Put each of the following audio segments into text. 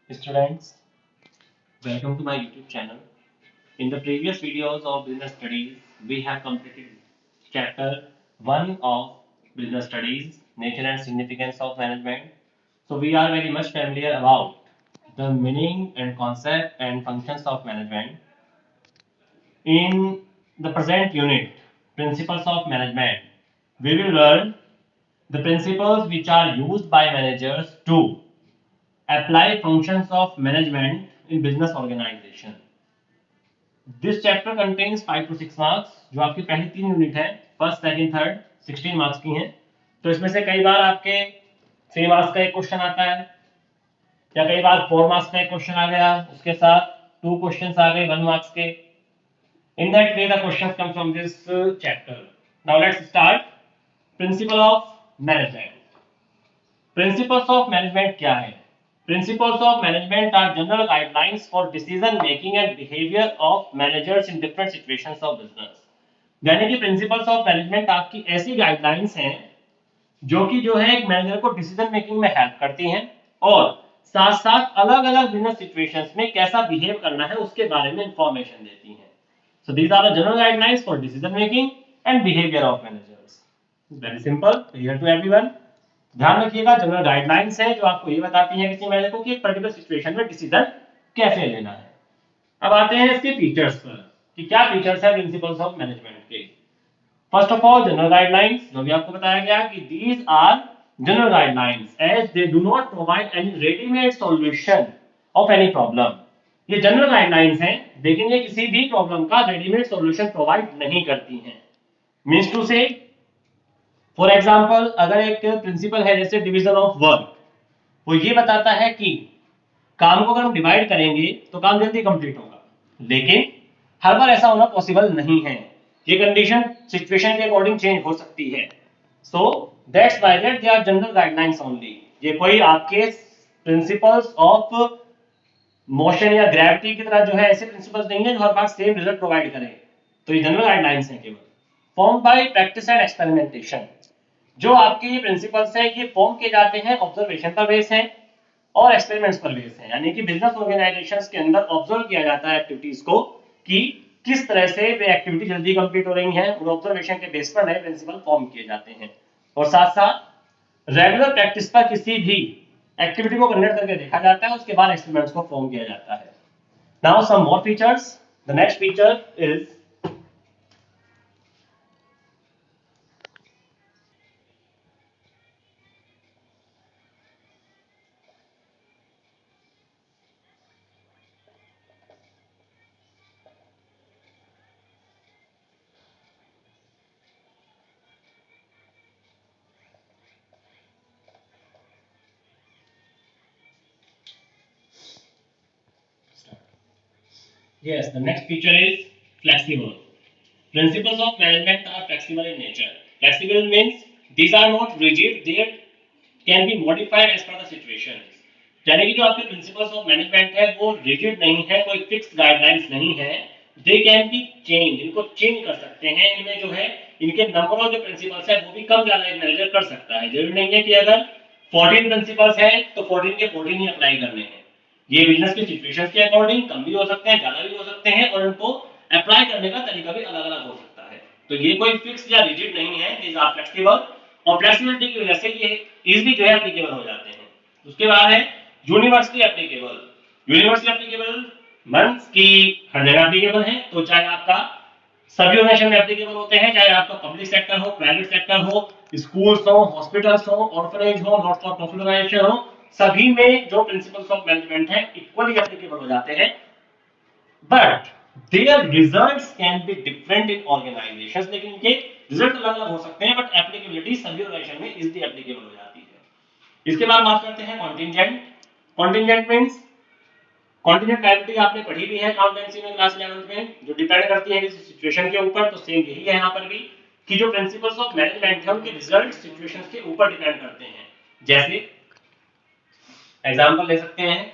Students, welcome to my YouTube channel. In the previous videos of business studies, we have completed chapter 1 of business studies, nature and significance of management. So we are very much familiar about the meaning and concept and functions of management. In the present unit, principles of management, we will learn the principles which are used by managers to apply functions of management in business organization. This chapter contains 5 to 6 marks जो आपकी पहली 3 unit है first second third 16 marks की हैं। तो इसमें से कई बार आपके 3 मार्क्स का एक क्वेश्चन आता है या कई बार 4 मार्क्स का एक क्वेश्चन आ गया, उसके साथ 2 क्वेश्चंस आ गए 1 मार्क्स के। In that way the questions come from this chapter. Now let's start. Principle of management. Principles of management क्या है? Principles of management are general guidelines for decision making and behavior of managers in different situations of business. यानी कि principles of management आपकी ऐसी guidelines हैं जो कि जो है एक मैनेजर को डिसीजन मेकिंग में हेल्प करती हैं और साथ साथ अलग अलग बिजनेस सिचुएशंस में कैसा बिहेव करना है उसके बारे में इंफॉर्मेशन देती हैं। So these are the general guidelines for decision making and behavior of managers. Very simple, clear to everyone. ध्यान रखिएगा, जनरल गाइडलाइंस है जो आपको ये बताती है किसी मैनेजर को कि एक पर्टिकुलर सिचुएशन में डिसीजन कैसे लेना है। अब आते हैं इसके फीचर्स पर कि क्या फीचर्स है प्रिंसिपल्स ऑफ मैनेजमेंट के। First of all general guidelines, जो भी आपको बताया गया कि these are general guidelines as they do not provide any readymade solution of any problem. ये जनरल गाइडलाइंस हैं लेकिन ये किसी भी प्रॉब्लम का रेडीमेड सॉल्यूशन प्रोवाइड नहीं करती हैं। मींस टू से फॉर एग्जाम्पल अगर एक प्रिंसिपल है जैसे डिवीजन ऑफ वर्क, वो ये बताता है कि काम को अगर हम डिवाइड करेंगे तो काम जल्दी कंप्लीट होगा, लेकिन हर बार ऐसा होना पॉसिबल नहीं है। ये कंडीशन सिचुएशन के अकॉर्डिंग चेंज हो सकती है। So that's why that they are general guidelines only. ये कोई आपके प्रिंसिपल्स ऑफ मोशन या ग्रेविटी की तरह जो है ऐसे प्रिंसिपल्स नहीं है जो हर बार सेम रिजल्ट प्रोवाइड करें। तो ये जनरल गाइडलाइंस हैं केवल। Form by practice and experimentation. जो आपके ये प्रिंसिपल्स हैं ये फॉर्म किए जाते हैं ऑब्जर्वेशन पर बेस है और एक्सपेरिमेंट्स पर बेस है, यानी कि बिजनेस ऑर्गेनाइजेशंस के अंदर ऑब्जर्व किया जाता है एक्टिविटीज को कि किस तरह से वे एक्टिविटी जल्दी कंप्लीट हो रही हैं, और ऑब्जर्वेशन के बेस पर नए प्रिंसिपल फॉर्म किए जाते हैं। और साथ साथ रेगुलर प्रैक्टिस पर किसी भी एक्टिविटी को कंडक्ट करके देखा जाता है, उसके बाद एक्सपेरिमेंट्स को फॉर्म किया जाता है। Now some more features. The next feature is yes, the next feature is flexible. Principles of management are flexible in nature. Flexible means these are not rigid, they can be modified as per the situation. यानी कि जो आपके principles of management है वो rigid नहीं है, कोई fixed guidelines नहीं है। दे कैन बी चेंज, इनको चेंज कर सकते हैं। इनमें जो है इनके नंबर ऑफ जो प्रिंसिपल्स है वो भी कम ज्यादा एक मैनेजर कर सकता है। जरूरी नहीं है कि अगर 14 प्रिंसिपल्स हैं तो 14 के 14 ही अप्लाई करने हैं। ये बिजनेस की सिचुएशंस के अकॉर्डिंग कम भी हो सकते हैं, ज्यादा भी हो सकते हैं, और इनको अप्लाई करने का तरीका भी अलग अलग हो सकता है। तो ये कोई फिक्स या रिजिड नहीं है, दीज आर फ्लेक्सिबल, और फ्लेक्सिबिलिटी की वजह से ये इजीली जो है एप्लीकेबल हो जाते हैं। उसके बाद है universally applicable. Universally applicable means कि हर जगह एप्लीकेबल है, तो चाहे आपका सभी ऑर्गेनाइजेशन में एप्लीकेबल होते हैं, चाहे आपका पब्लिक सेक्टर हो, प्राइवेट सेक्टर हो, स्कूल्स हो, हॉस्पिटल्स हो, ऑर्फनेज हो, नॉट फॉर प्रॉफिट ऑर्गेनाइजेशन हो, सभी में जो प्रिंसिपल्स ऑफ मैनेजमेंट है इक्वली एप्लीकेबल हो जाते हैं। But their results can be different in organisations, लेकिन इनके रिजल्ट अलग अलग हो सकते हैं, बट एप्लीकेबिलिटी सभी ऑर्गेनाइजेशन में इजीली एप्लीकेबल हो जाती है। इसके बाद बात करते हैं contingent. Contingent means contingent liability आपने पढ़ी भी है अकाउंटेंसी में क्लास 11th में, जो डिपेंड करती है किसी सिचुएशन के ऊपर। तो सेम यही है यहाँ पर भी कि जो प्रिंसिपल्स ऑफ मैनेजमेंट है उनके रिजल्ट सिचुएशंस के ऊपर डिपेंड करते हैं। जैसे एग्जांपल ले सकते हैं,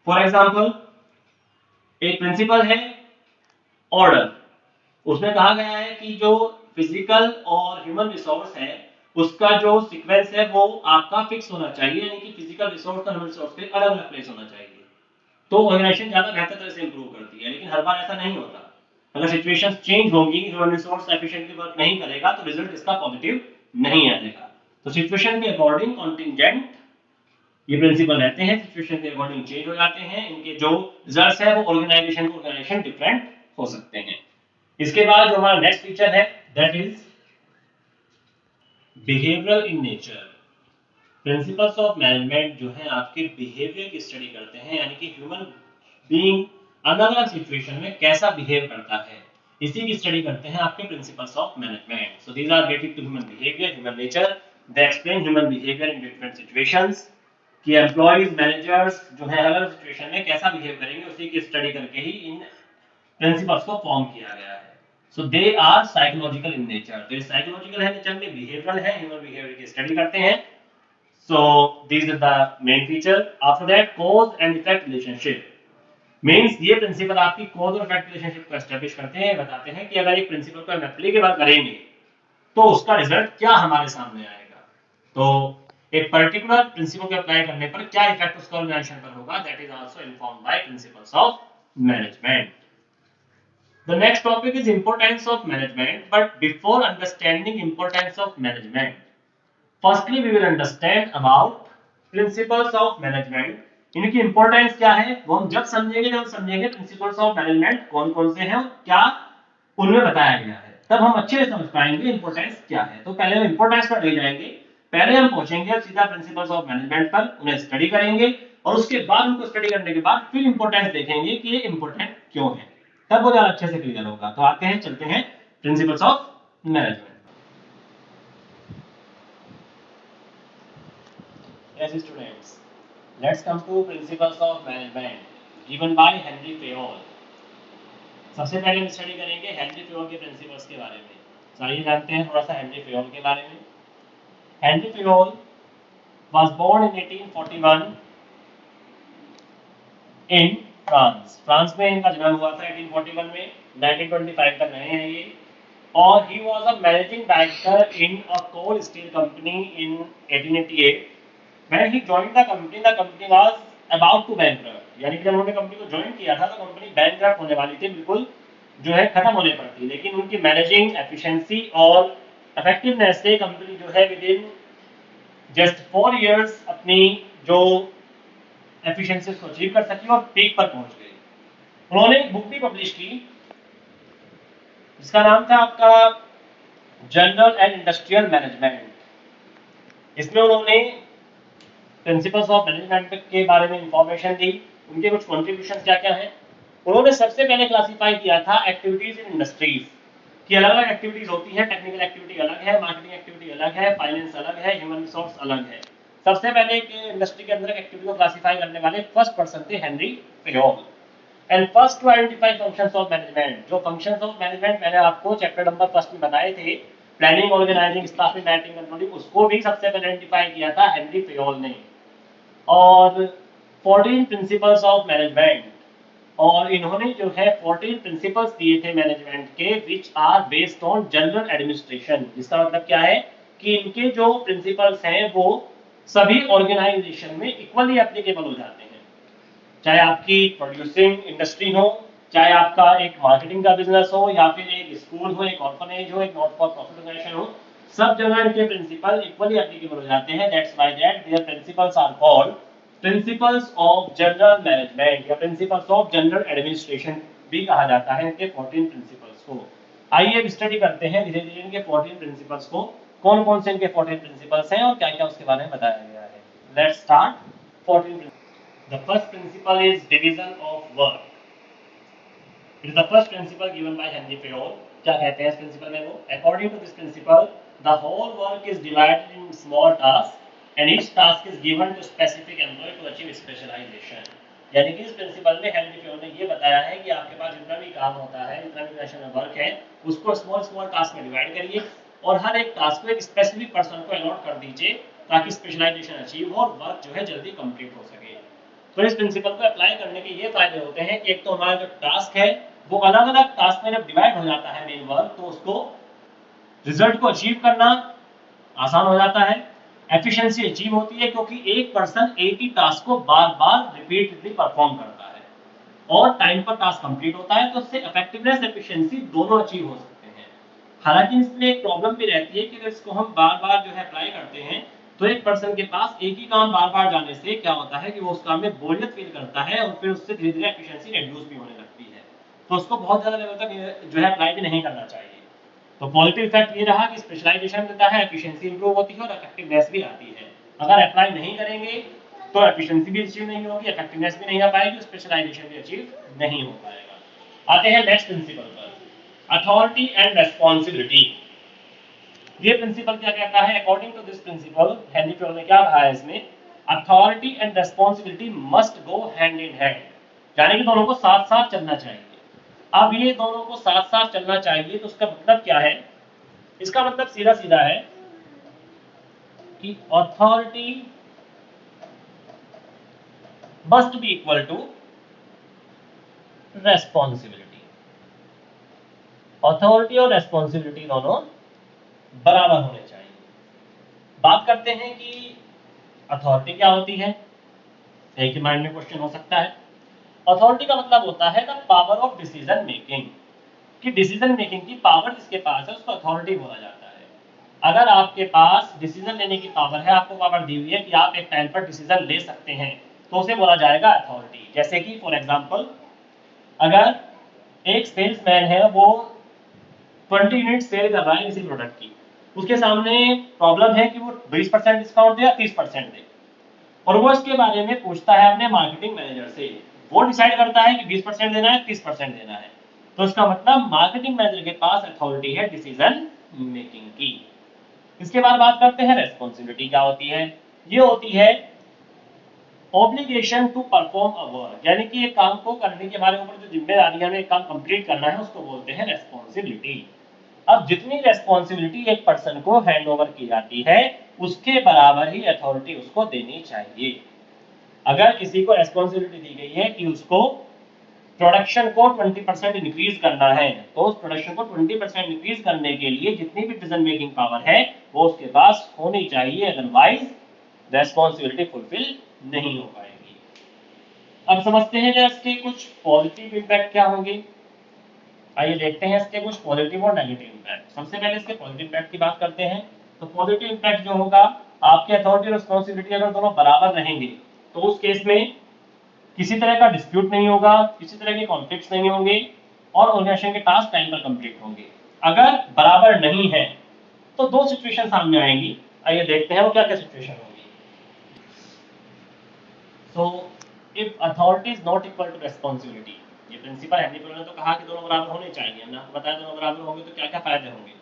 फॉर एग्जांपल एक प्रिंसिपल है ऑर्डर, उसमें कहा गया है कि जो फिजिकल और ह्यूमन रिसोर्स है उसका जो सीक्वेंस है वो आपका फिक्स होना चाहिए, यानी कि फिजिकल रिसोर्स और ह्यूमन रिसोर्स के अलग अलग प्लेस होना चाहिए। तो ऑर्गेनाइजेशन ज्यादा बेहतर तरह से इंप्रूव करती है। लेकिन हर बार ऐसा नहीं होता। अगर सिचुएशंस चेंज होंगी, ह्यूमन रिसोर्स एफिशिएंटली वर्क नहीं करेगा तो रिजल्ट इसका पॉजिटिव नहीं आएगा। तो सिचुएशन के अकॉर्डिंग कॉन्टिंजेंट ये प्रिंसिपल रहते हैं, सिचुएशन के अकॉर्डिंग चेंज हो जाते हैं। इनके जो रिजल्ट्स है वो ऑर्गेनाइजेशन डिफरेंट हो सकते हैं। इसके बाद जो हमारा नेक्स्ट फीचर है that is behavioural in nature. Principles of management जो है आपके बिहेवियर की स्टडी करते हैं, यानी कि ह्यूमन बीइंग अलग अलग सिचुएशन में कैसा बिहेव करता है, इसी की स्टडी करते हैं आपके principles of management. So these are related to human behaviour, human nature. They explain human behaviour in different situations कि एम्प्लॉइज मैनेजर्स जो है अलग अलग सिचुएशन में कैसा बिहेव करेंगे, उसी की स्टडी करके ही इन प्रिंसिपल्स को फॉर्म किया गया है। So they are psychological in nature. तो ये साइकोलॉजिकल है नेचर में, बिहेवियरल है, ह्यूमन बिहेवियर की स्टडी करते हैं। So these are the main feature. After that, cause and effect relationship means ये प्रिंसिपल आपकी cause और effect relationship को एस्टेब्लिश करते हैं, बताते हैं कि अगर एक प्रिंसिपल को हम एप्लीकेबल करेंगे तो उसका रिजल्ट क्या हमारे सामने आएगा। तो एक पर्टिकुलर प्रिंसिपल को अप्लाई करने पर क्या इफेक्ट उसका ऑर्गेनाइजेशन पर होगा, that is also informed by principles of management. The next topic is importance of management, but before understanding importance of management, firstly we will understand about principles of management. इनकी importance क्या है वो हम जब समझेंगे principles of management कौन कौन से हैं और क्या उनमें बताया गया है, तब हम अच्छे से समझ पाएंगे इंपॉर्टेंस क्या है। तो पहले हम इंपॉर्टेंस पर ले जाएंगे, पहले हम पहुंचेंगे सीधा प्रिंसिपल्स ऑफ मैनेजमेंट पर, उन्हें स्टडी करेंगे और उसके बाद उनको स्टडी करने के बाद फिर इंपॉर्टेंस देखेंगे कि ये इंपॉर्टेंट क्यों है, तब वो ज्यादा अच्छे से क्लियर होगा। तो आते हैं, चलते हैं principles of management. Yes, students, let's come to principles of management given by Henry Fayol. सबसे पहले हम स्टडी करेंगे हेनरी फेयोल के प्रिंसिपल्स के बारे में। चलिए जानते हैं थोड़ा सा हेनरी फेयोल के बारे में। Henry Fayol was born in 1841 in France. France में इनका जन्म हुआ था 1841 में, 1925 तक रहे हैं ये। और he was a managing director in a coal steel company in 1888. When he joined the company was about to bankrupt. यानी कि जब उन्होंने कंपनी को ज्वाइन किया था तो कंपनी बैंकरप्ट होने वाली थी, बिल्कुल जो है खत्म होने पर थी। लेकिन उनकी मैनेजिंग एफिशिएंसी और इफेक्टिवनेस से कंपनी जो है विद इन जस्ट 4 इयर्स अपनी जो एफिशिएंसी को अचीव कर सकी और पीक पर पहुंच गई। उन्होंने एक बुक भी पब्लिश की जिसका नाम था आपका जनरल एंड इंडस्ट्रियल मैनेजमेंट। इसमें उन्होंने प्रिंसिपल्स ऑफ मैनेजमेंट के बारे में इंफॉर्मेशन दी, उनके कुछ कंट्रीब्यूशन क्या क्या है। उन्होंने सबसे पहले क्लासिफाई किया था एक्टिविटीज इन इंडस्ट्रीज की, अलग अलग एक्टिविटीज होती है, टेक्निकल एक्टिविटी अलग है, मार्केटिंग एक्टिविटी अलग है, फाइनेंस अलग है, ह्यूमन रिसोर्स अलग है। सबसे पहले इंडस्ट्री के अंदर एक्टिविटी को क्लासिफाई करने वाले फर्स्ट पर्सन थे Henri Fayol. And first to identify functions of management, जो फंक्शंस ऑफ मैनेजमेंट मैंने आपको चैप्टर नंबर फर्स्ट में बताए थे, planning, organising, staffing, managing, controlling, उसको भी सबसे पहले आइडेंटिफाई किया था हेनरी फेयोल ने। और 14 प्रिंसिपल्स ऑफ मैनेजमेंट, और इन्होंने जो है 14 प्रिंसिपल्स दिए थे मैनेजमेंट के which are based on general administration. जिसका मतलब क्या है कि इनके जो प्रिंसिपल्स हैं वो सभी ऑर्गेनाइजेशन में इक्वली एप्लीकेबल हो जाते हैं, चाहे आपकी प्रोड्यूसिंग इंडस्ट्री हो, चाहे आपका एक मार्केटिंग का बिजनेस हो, या फिर एक स्कूल हो, एक ऑर्फनेज हो, एक नॉट फॉर प्रॉफिट ऑर्गेनाइजेशन हो, सब जगह इनके प्रिंसिपल इक्वली एप्लीकेबल हो जाते हैं। That's why that their principles are called principles of general management या प्रिंसिपल्स ऑफ जनरल एडमिनिस्ट्रेशन भी कहा जाता है इनके 14 प्रिंसिपल्स को। आइए अब स्टडी करते हैं धीरे धीरे इनके 14 प्रिंसिपल्स को, कौन कौन से इनके 14 प्रिंसिपल्स हैं और क्या क्या उसके बारे में बताया गया है। Let's start 14। The first principle is division of work. It is the first principle given by Henry Fayol. क्या कहते हैं इस प्रिंसिपल में वो? According to this principle, the whole work is divided in small tasks and each task is given to specific employee to achieve specialization. यानी कि इस principal में हेनरी फेयोल ने ये बताया है कि आपके पास जितना भी काम होता है, जितना भी नेशनल वर्क है, उसको स्मॉल स्मॉल टास्क में डिवाइड करिए और हर एक टास्क को एक स्पेसिफिक पर्सन को अलॉट कर दीजिए ताकि स्पेशलाइजेशन अचीव हो और वर्क जो है जल्दी कंप्लीट हो सके। तो इस प्रिंसिपल को अप्लाई करने के ये फायदे होते हैं कि एक तो हमारा जो टास्क है वो अलग अलग टास्क में जब डिवाइड हो जाता है मेन वर्क, तो उसको रिजल्ट को अचीव करना आसान हो जाता है, एफिशिएंसी अचीव होती है क्योंकि एक पर्सन एक ही टास्क को बार बार रिपीटेडली परफॉर्म करता है। और टाइम पर टास्क कंप्लीट होता है, तो उससे इफेक्टिवनेस एफिशिएंसी दोनों अचीव हो सकते हैं। हालांकि इसमें एक प्रॉब्लम भी रहती है कि अगर इसको हम बार बार जो है अप्लाई करते हैं तो एक पर्सन के पास एक ही काम बार बार जाने से क्या होता है कि वो उस काम में बोरियत फील करता है और फिर उससे धीरे धीरे एफिशिएंसी रिड्यूस भी होने लगती है, तो उसको बहुत ज्यादा लेवल तक जो है अप्लाई भी नहीं करना चाहिए। तो पॉजिटिव इफेक्ट ये रहा कि स्पेशलाइजेशन देता है, एफिशिएंसी इंप्रूव होती है और इफेक्टिवनेस भी आती है। अगर अप्लाई नहीं करेंगे तो एफिशिएंसी भी अचीव नहीं होगी, इफेक्टिवनेस भी नहीं आ पाएगी, स्पेशलाइजेशन भी अचीव नहीं हो पाएगा। आते हैं नेक्स्ट प्रिंसिपल पर, अथॉरिटी एंड रेस्पॉन्सिबिलिटी। ये प्रिंसिपल क्या कहता है? According to this principle, Henri Fayol ने क्या कहा है इसमें, authority and responsibility must go hand in hand, यानी कि दोनों को साथ साथ चलना चाहिए। अब ये दोनों को साथ साथ चलना चाहिए तो उसका मतलब क्या है? इसका मतलब सीधा सीधा है कि authority must be equal to responsibility. Authority और रेस्पॉन्सिबिलिटी दोनों बराबर होने चाहिए। बात करते हैं कि अथॉरिटी क्या होती है, एक ही माइंड में क्वेश्चन हो सकता है। अथॉरिटी का मतलब होता है the power of decision making, कि डिसीजन मेकिंग की पावर जिसके पास है उसको अथॉरिटी बोला जाता है। अगर आपके पास डिसीजन लेने की पावर है, आपको पावर दी हुई है कि आप एक टाइम पर डिसीजन ले सकते हैं, तो उसे बोला जाएगा अथॉरिटी। जैसे कि फॉर एग्जांपल, अगर एक सेल्समैन है, वो 20 यूनिट सेल कर रहा है किसी प्रोडक्ट की, उसके सामने प्रॉब्लम है कि वो 20% डिस्काउंट दे या 30% दे, और वो इसके बारे में पूछता है अपने मार्केटिंग मैनेजर से। वो डिसाइड करता है कि 20% देना है, 30% देना है, तो इसका मतलब मार्केटिंग मैनेजर के पास अथॉरिटी है डिसीजन मेकिंग की। इसके बाद बात करते हैं रेस्पॉन्सिबिलिटी क्या होती है। ये होती है obligation to perform a work, यानी कि एक काम को करने के हमारे ऊपर जो जिम्मेदारी है, हमें एक काम कंप्लीट करना है, उसको बोलते हैं रेस्पॉन्सिबिलिटी। अब जितनी रेस्पॉन्सिबिलिटी एक पर्सन को हैंड ओवर की जाती है, उसके बराबर ही अथॉरिटी उसको देनी चाहिए। अगर किसी को रेस्पॉन्सिबिलिटी दी गई है कि उसको प्रोडक्शन को 20% इंक्रीज करना है, तो उस प्रोडक्शन को 20% इंक्रीज करने के लिए जितनी भी डिसीजन मेकिंग पावर है वो उसके पास होनी चाहिए, अदरवाइज रेस्पॉन्सिबिलिटी फुलफिल नहीं हो पाएगी। अब समझते हैं जरा इसके कुछ पॉजिटिव इंपैक्ट क्या होंगे। आइए देखते हैं इसके कुछ पॉजिटिव और नेगेटिव इंपैक्ट। सबसे पहले इसके पॉजिटिव इंपैक्ट की बात करते हैं। तो पॉजिटिव इंपैक्ट जो होगा, आपके अथॉरिटी और रिस्पॉन्सिबिलिटी अगर दोनों बराबर रहेंगे तो उस केस में किसी तरह का डिस्प्यूट नहीं होगा, किसी तरह के कॉन्फ्लिक्ट्स नहीं होंगे और ऑर्गेनाइजेशन के टास्क टाइम पर कंप्लीट होंगे। अगर बराबर नहीं है तो दो सिचुएशन सामने आएंगी। आइए देखते हैं वो क्या क्या सिचुएशन होंगी। So if authority is not equal to responsibility, ये प्रिंसिपल हेनरी फ्योल ने तो कहा कि दोनों बराबर होने चाहिए, हमने आपको बताया दोनों बराबर होंगे तो क्या क्या फायदे होंगे।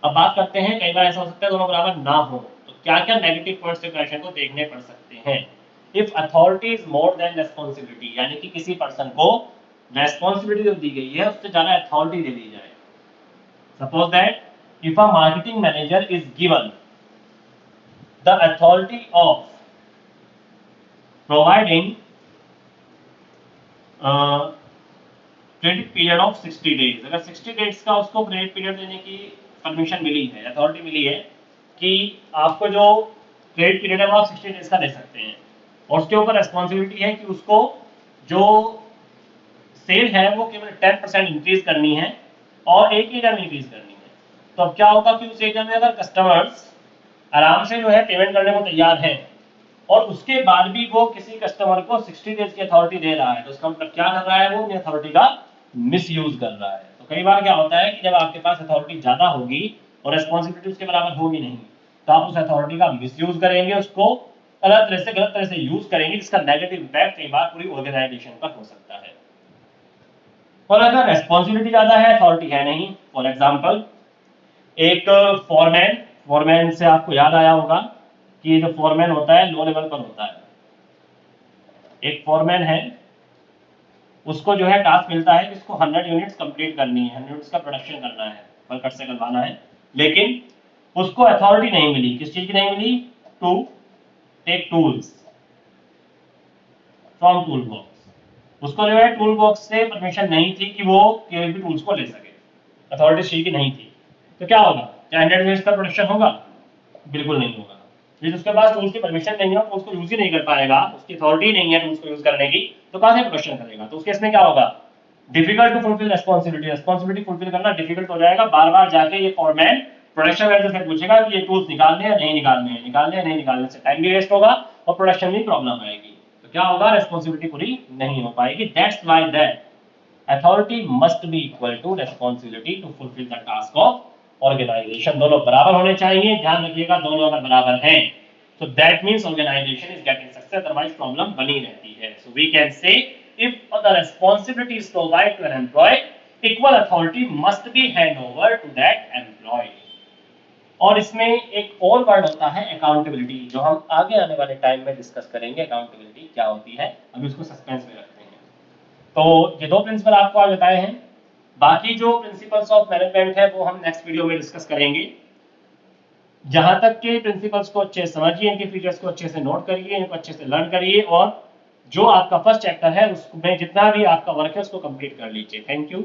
अब बात करते हैं, कई बार ऐसा हो सकता है दोनों बराबर ना हो तो क्या क्या नेगेटिव पॉइंट्स ऑर्गेनाइजेशन को देखने पड़ सकते हैं। If authority is more than responsibility, यानी कि किसी पर्सन को रेस्पॉन्सिबिलिटी जो दी गई है उससे ज्यादा अथॉरिटी दे दी जाए। Suppose that if a marketing manager is given the authority of providing credit period of 60 days, अगर 60 डेज का उसको क्रेडिट पीरियड देने की परमिशन मिली है, अथॉरिटी मिली है कि आपको जो क्रेडिट पीरियड है वो आप 60 डेज का दे सकते हैं, और उसके ऊपर रेस्पॉन्सिबिलिटी है कि उसको जो सेल है वो केवल 10% इंक्रीज करनी है और एक एरिया में इंक्रीज करनी है। तो अब क्या होगा कि उस एरिया में अगर कस्टमर्स आराम से जो है पेमेंट करने को तैयार हैं और उसके बाद भी वो किसी कस्टमर को 60 डेज की अथॉरिटी दे रहा है, तो उसका मतलब क्या कर रहा है, वो अपनी अथॉरिटी का मिसयूज कर रहा है। तो कई बार क्या होता है कि जब आपके पास अथॉरिटी ज्यादा होगी और रेस्पॉन्सिबिलिटी उसके बराबर होगी नहीं, तो आप उस अथॉरिटी का मिसयूज करेंगे, उसको गलत तरह से यूज करेंगे, जिसका नेगेटिव इम्पैक्ट कई बार पूरी ऑर्गेनाइजेशन पर हो सकता है। और अगर रेस्पॉन्सिबिलिटी ज्यादा है, अथॉरिटी है नहीं, फॉर एग्जाम्पल एक फॉरमैन से आपको याद आया होगा कि जो फॉरमैन होता है लो लेवल पर होता है। एक फॉरमैन है, उसको जो है टास्क मिलता है कि इसको 100 यूनिट्स कंप्लीट करनी है, 100 यूनिट्स का प्रोडक्शन करना है, वर्कर से करवाना है, लेकिन उसको अथॉरिटी नहीं मिली। किस चीज की नहीं मिली? To take tools from tool box. उसको जो है टूल बॉक्स से परमिशन नहीं थी कि वो कोई भी टूल्स को ले सके, अथॉरिटी सी की नहीं थी। तो क्या होगा? क्या 100 यूनिट्स का प्रोडक्शन होगा? बिल्कुल नहीं होगा। यदि उसके पास टूल्स की परमिशन नहीं है, तो उसको यूज ही नहीं कर पाएगा, उसकी अथॉरिटी नहीं है टूल्स को यूज करने की, तो कहां से प्रोडक्शन करेगा? तो उस केस में क्या होगा? Difficult to fulfil responsibility fulfil करना डिफिकल्ट हो जाएगा। बार बार जाके ये फॉर्मेट प्रोडक्शन मैनेजर से पूछेगा कि ये टूल्स निकालने हैं नहीं निकालने हैं, निकालने हैं नहीं निकालने से टाइम भी वेस्ट होगा और प्रोडक्शन में प्रॉब्लम आएगी। तो क्या होगा? रिस्पॉन्सिबिलिटी पूरी नहीं हो पाएगी। That's why that authority must be equal to responsibility to fulfil the task of organisation. दोनों बराबर होने चाहिए, ध्यान रखिएगा, दोनों अगर बराबर हैं तो that means organisation is getting success, otherwise problem बनी रहती है। So we can say if the responsibility is provided to an employee, equal authority must be hand over to that employee. और इसमें एक और वर्ड होता है अकाउंटेबिलिटी, जो हम आगे आने वाले टाइम में डिस्कस करेंगे अकाउंटेबिलिटी क्या होती है, अभी उसको सस्पेंस में रखते हैं। तो ये दो प्रिंसिपल आपको आज बताए हैं, बाकी जो प्रिंसिपल्स ऑफ मैनेजमेंट है वो हम नेक्स्ट वीडियो में डिस्कस करेंगे। जहां तक के प्रिंसिपल्स को अच्छे से समझिए, इनके फीचर्स को अच्छे से नोट करिए, इनको अच्छे से लर्न करिए और जो आपका फर्स्ट चैप्टर है उसमें जितना भी आपका वर्क है उसको कंप्लीट कर लीजिए। Thank you.